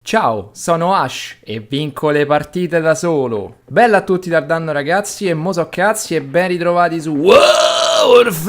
Ciao, sono Ash e vinco le partite da solo. Bella a tutti dal danno ragazzi e mo so cazzi e ben ritrovati su Warframe!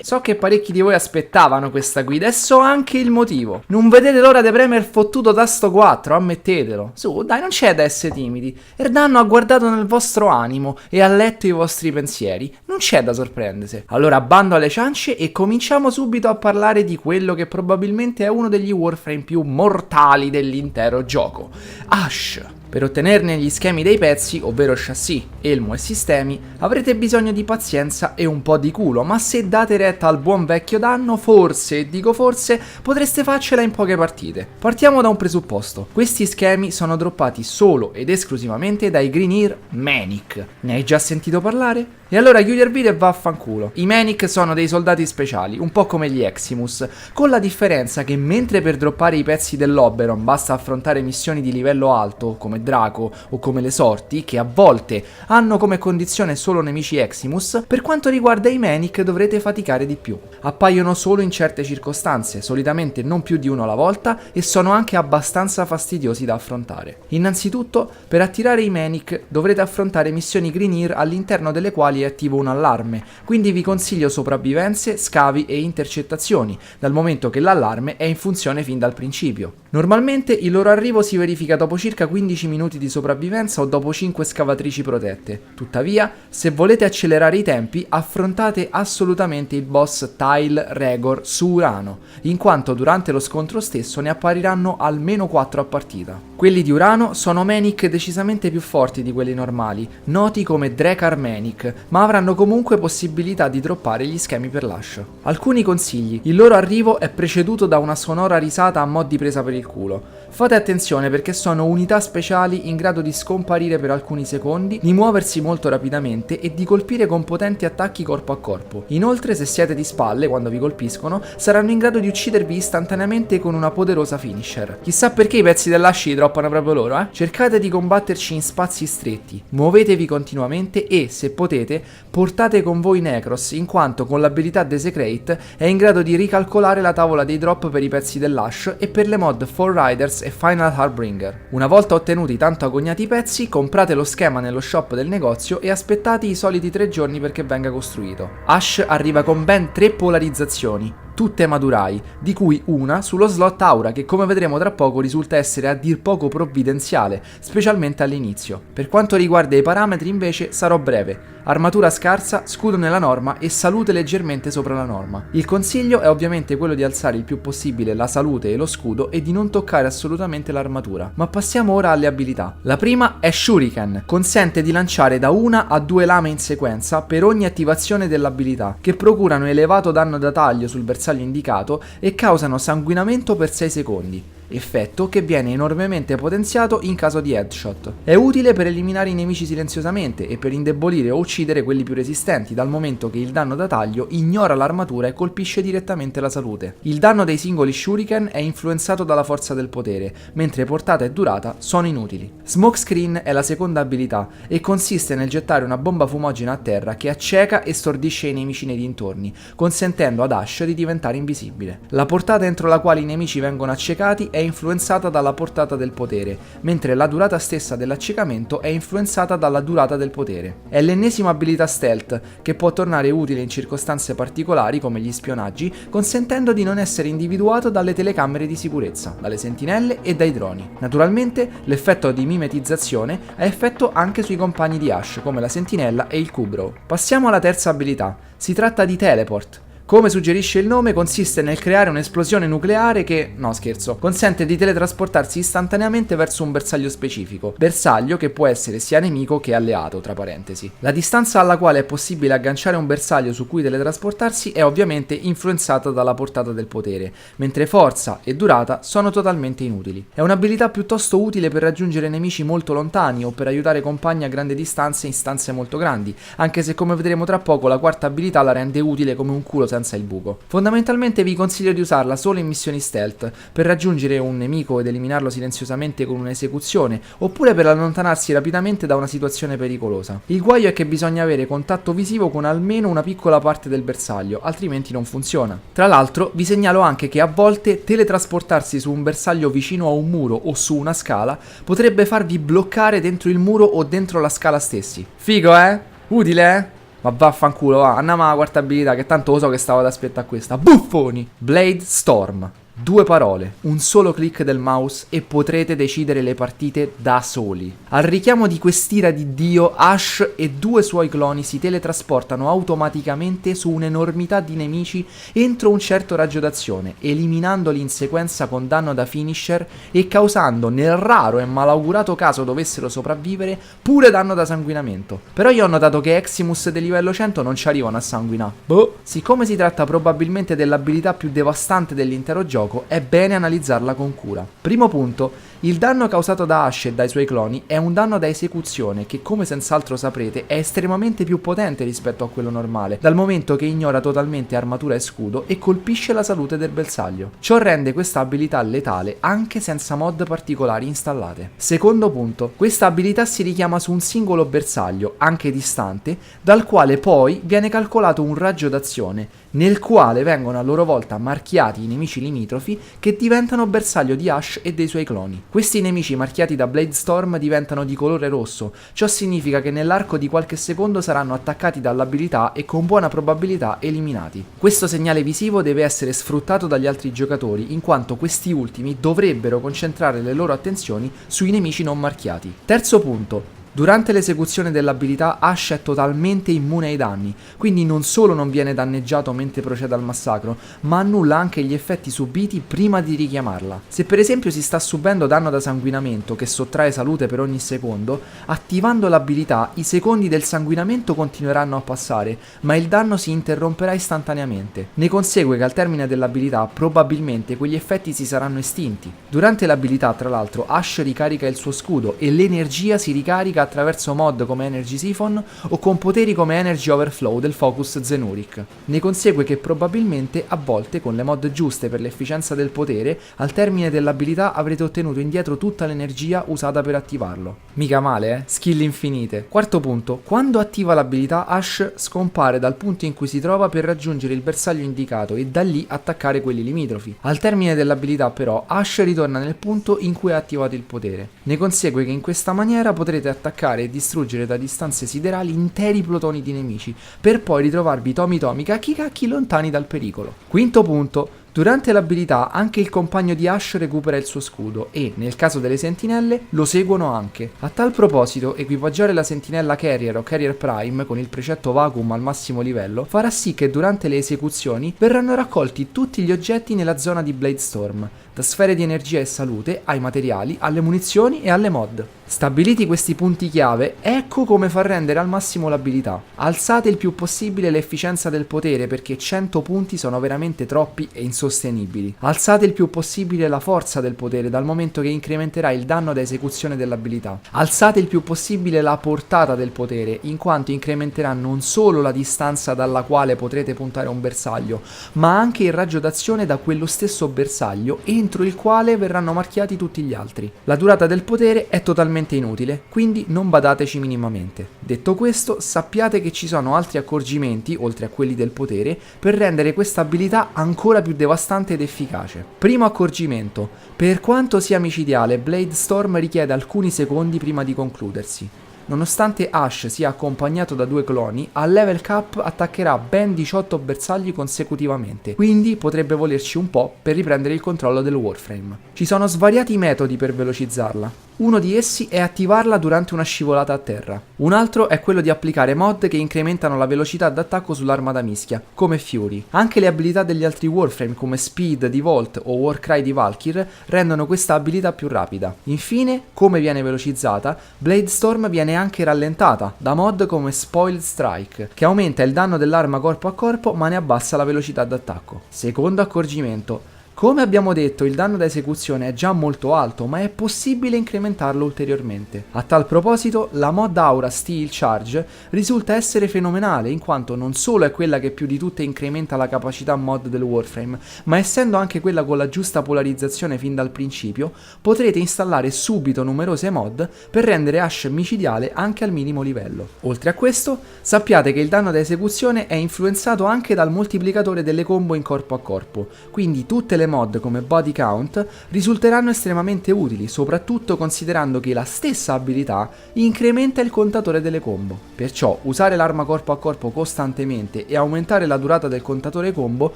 So che parecchi di voi aspettavano questa guida e so anche il motivo. Non vedete l'ora di premere il fottuto tasto 4, ammettetelo. Su, dai, non c'è da essere timidi. Erdanno ha guardato nel vostro animo e ha letto i vostri pensieri. Non c'è da sorprendersi. Allora bando alle ciance e cominciamo subito a parlare di quello che probabilmente è uno degli Warframe più mortali dell'intero gioco. Ash. Per ottenerne gli schemi dei pezzi, ovvero chassis, elmo e sistemi, avrete bisogno di pazienza e un po' di culo, ma se date retta al buon vecchio danno, forse, e dico forse, potreste farcela in poche partite. Partiamo da un presupposto. Questi schemi sono droppati solo ed esclusivamente dai Grineer Manic. Ne hai già sentito parlare? E allora chiudi il video e vaffanculo. I Manic sono dei soldati speciali, un po' come gli Eximus, con la differenza che mentre per droppare i pezzi dell'Oberon basta affrontare missioni di livello alto, come Draco o come le sorti, che a volte hanno come condizione solo nemici Eximus, per quanto riguarda i Manic dovrete faticare di più. Appaiono solo in certe circostanze, solitamente non più di uno alla volta, e sono anche abbastanza fastidiosi da affrontare. Innanzitutto, per attirare i Manic dovrete affrontare missioni Grineer all'interno delle quali è attivo un allarme, quindi vi consiglio sopravvivenze, scavi e intercettazioni, dal momento che l'allarme è in funzione fin dal principio. Normalmente il loro arrivo si verifica dopo circa 15 minuti di sopravvivenza o dopo 5 scavatrici protette. Tuttavia, se volete accelerare i tempi, affrontate assolutamente il boss Tile Regor su Urano, in quanto durante lo scontro stesso ne appariranno almeno 4 a partita. Quelli di Urano sono Manic decisamente più forti di quelli normali, noti come Dracar Manic, ma avranno comunque possibilità di droppare gli schemi per l'Ash. Alcuni consigli: il loro arrivo è preceduto da una sonora risata a mo' di presa per il culo. Fate attenzione perché sono unità speciali in grado di scomparire per alcuni secondi, di muoversi molto rapidamente e di colpire con potenti attacchi corpo a corpo. Inoltre, se siete di spalle quando vi colpiscono, saranno in grado di uccidervi istantaneamente con una poderosa finisher. Chissà perché i pezzi dell'Ash li droppano proprio loro, eh? Cercate di combatterci in spazi stretti, muovetevi continuamente e, se potete, portate con voi Necros, in quanto con l'abilità Desecrate è in grado di ricalcolare la tavola dei drop per i pezzi dell'Ash e per le mod Fall Riders e Final Harbinger. Una volta ottenuti i tanto agognati pezzi, comprate lo schema nello shop del negozio e aspettate i soliti 3 giorni perché venga costruito. Ash arriva con ben 3 polarizzazioni, tutte Madurai, di cui una sullo slot Aura che, come vedremo tra poco, risulta essere a dir poco provvidenziale, specialmente all'inizio. Per quanto riguarda i parametri invece sarò breve: armatura scarsa, scudo nella norma e salute leggermente sopra la norma. Il consiglio è ovviamente quello di alzare il più possibile la salute e lo scudo e di non toccare assolutamente l'armatura. Ma passiamo ora alle abilità. La prima è Shuriken, consente di lanciare da 1 a 2 lame in sequenza per ogni attivazione dell'abilità, che procurano elevato danno da taglio sul bersaglio indicato e causano sanguinamento per 6 secondi. Effetto che viene enormemente potenziato in caso di headshot. È utile per eliminare i nemici silenziosamente e per indebolire o uccidere quelli più resistenti, dal momento che il danno da taglio ignora l'armatura e colpisce direttamente la salute. Il danno dei singoli shuriken è influenzato dalla forza del potere, mentre portata e durata sono inutili. Smokescreen è la seconda abilità e consiste nel gettare una bomba fumogena a terra che acceca e stordisce i nemici nei dintorni, consentendo ad Ash di diventare invisibile. La portata entro la quale i nemici vengono accecati è influenzata dalla portata del potere, mentre la durata stessa dell'accecamento è influenzata dalla durata del potere. È l'ennesima abilità stealth, che può tornare utile in circostanze particolari come gli spionaggi, consentendo di non essere individuato dalle telecamere di sicurezza, dalle sentinelle e dai droni. Naturalmente, l'effetto di mimetizzazione ha effetto anche sui compagni di Ash, come la sentinella e il Kubrow. Passiamo alla terza abilità. Si tratta di Teleport. Come suggerisce il nome, consiste nel creare un'esplosione nucleare che, no scherzo, consente di teletrasportarsi istantaneamente verso un bersaglio specifico, bersaglio che può essere sia nemico che alleato, tra parentesi. La distanza alla quale è possibile agganciare un bersaglio su cui teletrasportarsi è ovviamente influenzata dalla portata del potere, mentre forza e durata sono totalmente inutili. È un'abilità piuttosto utile per raggiungere nemici molto lontani o per aiutare compagni a grandi distanze in stanze molto grandi, anche se, come vedremo tra poco, la quarta abilità la rende utile come un culo senza senza il buco. Fondamentalmente vi consiglio di usarla solo in missioni stealth, per raggiungere un nemico ed eliminarlo silenziosamente con un'esecuzione, oppure per allontanarsi rapidamente da una situazione pericolosa. Il guaio è che bisogna avere contatto visivo con almeno una piccola parte del bersaglio, altrimenti non funziona. Tra l'altro vi segnalo anche che a volte teletrasportarsi su un bersaglio vicino a un muro o su una scala potrebbe farvi bloccare dentro il muro o dentro la scala stessi. Figo, eh? Utile, eh? Ma vaffanculo, va, andiamo alla quarta abilità, che tanto lo so che stavo ad aspettare questa. Buffoni! Blade Storm. 2 parole, un solo click del mouse e potrete decidere le partite da soli. Al richiamo di quest'ira di Dio, Ash e 2 suoi cloni si teletrasportano automaticamente su un'enormità di nemici entro un certo raggio d'azione, eliminandoli in sequenza con danno da finisher e causando, nel raro e malaugurato caso dovessero sopravvivere, pure danno da sanguinamento. Però io ho notato che Eximus del livello 100 non ci arrivano a sanguinare. Boh. Siccome si tratta probabilmente dell'abilità più devastante dell'intero gioco, è bene analizzarla con cura. Primo punto, il danno causato da Ash e dai suoi cloni è un danno da esecuzione che, come senz'altro saprete, è estremamente più potente rispetto a quello normale, dal momento che ignora totalmente armatura e scudo e colpisce la salute del bersaglio. Ciò rende questa abilità letale anche senza mod particolari installate. Secondo punto, questa abilità si richiama su un singolo bersaglio, anche distante, dal quale poi viene calcolato un raggio d'azione, nel quale vengono a loro volta marchiati i nemici limitrofi che diventano bersaglio di Ash e dei suoi cloni. Questi nemici marchiati da Blade Storm diventano di colore rosso, ciò significa che nell'arco di qualche secondo saranno attaccati dall'abilità e con buona probabilità eliminati. Questo segnale visivo deve essere sfruttato dagli altri giocatori, in quanto questi ultimi dovrebbero concentrare le loro attenzioni sui nemici non marchiati. Terzo punto. Durante l'esecuzione dell'abilità Ash è totalmente immune ai danni, quindi non solo non viene danneggiato mentre procede al massacro, ma annulla anche gli effetti subiti prima di richiamarla. Se per esempio si sta subendo danno da sanguinamento che sottrae salute per ogni secondo, attivando l'abilità i secondi del sanguinamento continueranno a passare, ma il danno si interromperà istantaneamente. Ne consegue che al termine dell'abilità probabilmente quegli effetti si saranno estinti. Durante l'abilità, tra l'altro, Ash ricarica il suo scudo e l'energia si ricarica attraverso mod come Energy Siphon o con poteri come Energy Overflow del Focus Zenuric. Ne consegue che probabilmente a volte con le mod giuste per l'efficienza del potere, al termine dell'abilità avrete ottenuto indietro tutta l'energia usata per attivarlo. Mica male, eh? Skill infinite. Quarto punto, quando attiva l'abilità Ash scompare dal punto in cui si trova per raggiungere il bersaglio indicato e da lì attaccare quelli limitrofi. Al termine dell'abilità però Ash ritorna nel punto in cui ha attivato il potere. Ne consegue che in questa maniera potrete attaccare e distruggere da distanze siderali interi plotoni di nemici, per poi ritrovarvi tomi cacchi lontani dal pericolo. Quinto punto. Durante l'abilità anche il compagno di Ash recupera il suo scudo e, nel caso delle sentinelle, lo seguono anche. A tal proposito, equipaggiare la sentinella Carrier o Carrier Prime con il precetto Vacuum al massimo livello farà sì che durante le esecuzioni verranno raccolti tutti gli oggetti nella zona di Blade Storm, da sfere di energia e salute ai materiali, alle munizioni e alle mod. Stabiliti questi punti chiave, ecco come far rendere al massimo l'abilità. Alzate il più possibile l'efficienza del potere perché 100 punti sono veramente troppi e insostenibili. Alzate il più possibile la forza del potere dal momento che incrementerà il danno da esecuzione dell'abilità. Alzate il più possibile la portata del potere in quanto incrementerà non solo la distanza dalla quale potrete puntare un bersaglio, ma anche il raggio d'azione da quello stesso bersaglio entro il quale verranno marchiati tutti gli altri. La durata del potere è totalmente inutile, quindi non badateci minimamente. Detto questo, sappiate che ci sono altri accorgimenti, oltre a quelli del potere, per rendere questa abilità ancora più devastante ed efficace. Primo accorgimento: per quanto sia micidiale, Blade Storm richiede alcuni secondi prima di concludersi. Nonostante Ash sia accompagnato da 2 cloni, al level cap attaccherà ben 18 bersagli consecutivamente, quindi potrebbe volerci un po' per riprendere il controllo del Warframe. Ci sono svariati metodi per velocizzarla. Uno di essi è attivarla durante una scivolata a terra. Un altro è quello di applicare mod che incrementano la velocità d'attacco sull'arma da mischia, come Fury. Anche le abilità degli altri Warframe come Speed di Volt o Warcry di Valkyr rendono questa abilità più rapida. Infine, come viene velocizzata, Blade Storm viene anche rallentata da mod come Spoiled Strike, che aumenta il danno dell'arma corpo a corpo ma ne abbassa la velocità d'attacco. Secondo accorgimento: Come abbiamo detto, il danno da esecuzione è già molto alto, ma è possibile incrementarlo ulteriormente. A tal proposito, la mod Aura Steel Charge risulta essere fenomenale, in quanto non solo è quella che più di tutte incrementa la capacità mod del Warframe, ma essendo anche quella con la giusta polarizzazione fin dal principio, potrete installare subito numerose mod per rendere Ash micidiale anche al minimo livello. Oltre a questo, sappiate che il danno da esecuzione è influenzato anche dal moltiplicatore delle combo in corpo a corpo, quindi tutte le mod come Body Count risulteranno estremamente utili, soprattutto considerando che la stessa abilità incrementa il contatore delle combo. Perciò usare l'arma corpo a corpo costantemente e aumentare la durata del contatore combo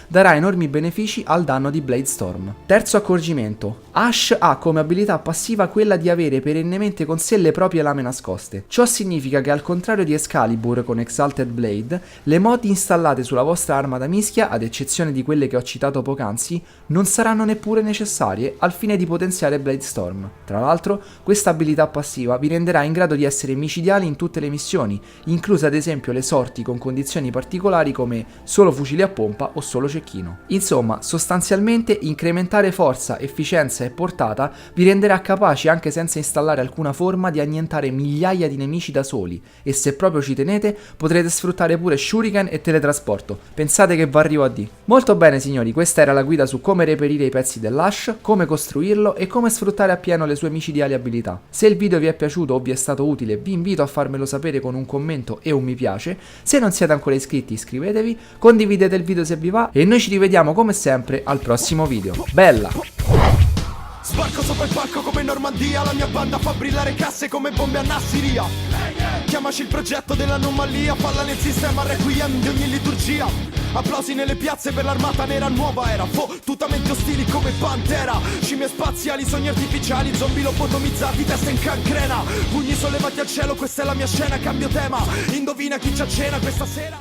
darà enormi benefici al danno di Blade Storm. Terzo accorgimento: Ash ha come abilità passiva quella di avere perennemente con sé le proprie lame nascoste. Ciò significa che al contrario di Excalibur con Exalted Blade, le mod installate sulla vostra arma da mischia, ad eccezione di quelle che ho citato poc'anzi, non saranno neppure necessarie al fine di potenziare Blade Storm. Tra l'altro, questa abilità passiva vi renderà in grado di essere micidiali in tutte le missioni, incluse ad esempio le sorti con condizioni particolari come solo fucili a pompa o solo cecchino. Insomma, sostanzialmente incrementare forza, efficienza e portata vi renderà capaci, anche senza installare alcuna forma, di annientare migliaia di nemici da soli, e se proprio ci tenete potrete sfruttare pure shuriken e teletrasporto. Pensate che va arrivo a D. Molto bene signori, questa era la guida su come reperire i pezzi dell'Ash, come costruirlo e come sfruttare appieno le sue micidiali abilità. Se il video vi è piaciuto o vi è stato utile, vi invito a farmelo sapere con un commento e un mi piace. Se non siete ancora iscritti, iscrivetevi, condividete il video se vi va e noi ci rivediamo come sempre al prossimo video. Bella! Sbarco sopra il palco come in Normandia, la mia banda fa brillare casse come bombe a Nassiria. Chiamaci il progetto dell'anomalia, falla nel sistema requiem di ogni liturgia. Applausi nelle piazze per l'armata nera, nuova era, fottutamente ostili come Pantera. Scimmie spaziali, sogni artificiali, zombie lobotomizzati, testa in cancrena. Pugni sollevati al cielo, questa è la mia scena, cambio tema. Indovina chi c'è a cena questa sera.